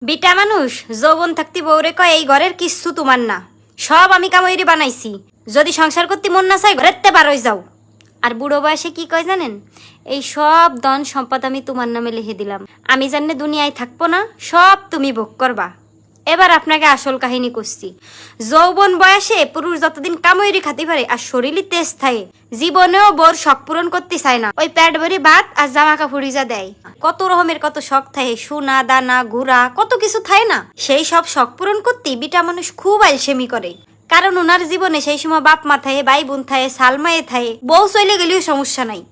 Beta মানুষ যৌবন থাকতে বউরে কয় এই ঘরের কিচ্ছু তোমার না, সব আমি কামাইরি বানাইছি, যদি সংসার করতে মন না চাই ঘরেতে বারোই যাও। আর বুড়ো বয়সে কি কয় জানেন, এই সব ধন সম্পদ আমি তোমার নামে লিখে দিলাম, আমি জানলে দুনিয়ায় থাকবো না, সব তুমি ভোগ করবা। এবার আপনাকে আসল কাহিনী করছি। যৌবন বয়সে পুরুষ যতদিন কামড়ি খাতে পারে আর শরীরে তেজ থাকে, জীবনেও বোর শখ পূরণ করতে চায় না, ওই পেট ভরি ভাত আর জামা কাপড় যা দেয়। কত রকমের কত শখ থাকে, সোনা দানা ঘোরা কত কিছু থাকে না, সেই সব শখ পূরণ করতে বিটা মানুষ খুব আলসেমি করে। কারণ ওনার জীবনে সেই সময় বাপ মা থাকে, ভাই বোন থাকে, সালমায়ে থাকে, বউ চলে গেলেও সমস্যা নাই।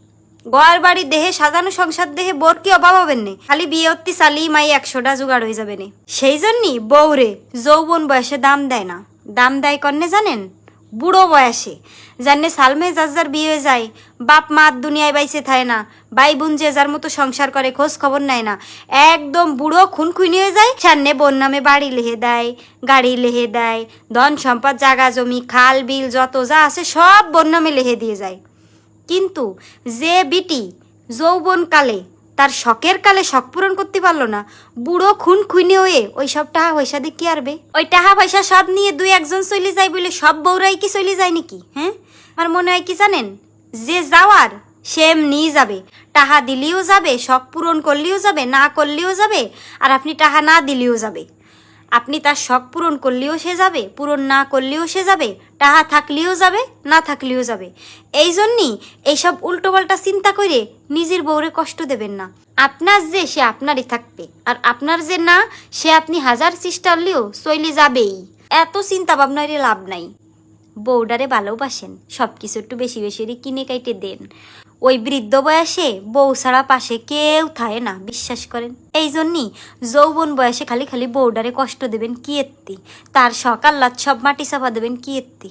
গোয়ার বাড়ি দেহে সাজানো সংসার দেহে বোর কি অভাব হবেন নে, খালি বিয়ে হতে চালি মাই 100টা জোগাড় হয়ে যাবে নে। সেই জন্যই বউরে যৌবন বয়সে দাম দেয় না, দাম দেয় কন্যে জানেন বুড়ো বয়সে, জানে সালমে যার বিয়ে হয়ে যায়, বাপ মা দুনিয়ায় বাইসে থাকে না, ভাই বোন যে যার মতো সংসার করে খোঁজ খবর নেয় না, একদম বুড়ো খুনখুনি হয়ে যায়, সামনে বোন নামে বাড়ি লেহে দেয়, গাড়ি লেহে দেয়, ধন সম্পদ জাগা জমি খাল বিল যত যা আছে সব বোন নামে লেহে দিয়ে যায়। কিন্তু যে বিটি যৌবনকালে তার শখের কালে শখ পূরণ করতে পারলো না, বুড়ো খুনি হয়ে ওই সব টাকা পয়সা দিয়ে কি আরবে? ওই টাকা পয়সা সব নিয়ে দুই একজন চলে যায় বলে সব বউরাই কি চলে যায় নাকি? হ্যাঁ, আমার মনে হয় কি জানেন, যে যাওয়ার সে এমনিই যাবে, টাকা দিলেও যাবে, শখ পূরণ করলেও যাবে, না করলেও যাবে, আর আপনি টাকা না দিলেও যাবে। আপনি তার শখ পূরণ করলেও সে যাবে, পূরণ না করলেও সে যাবে, টাকা থাকলেও যাবে, না থাকলেও যাবে। এই জন্যই এইসব উল্টোপাল্টা চিন্তা করে নিজের বউরে কষ্ট দেবেন না। আপনার যে সে আপনারই থাকবে, আর আপনার যে না সে আপনি হাজার চেষ্টা করলেও চলে যাবেই। এত চিন্তা ভাবনার লাভ নাই। বউডারে ভালোবাসেন, সব কিছু একটু বেশি বেশি কিনে কাইটে দেন। ওই বৃদ্ধ বয়সে বউ ছাড়া পাশে কেউ থাকে না, বিশ্বাস করেন। এই জন্যই যৌবন বয়সে খালি খালি বউডারে কষ্ট দেবেন কি এত্তি, তার সকাল রাত সব মাটি চাপা দেবেন কি এত্তি।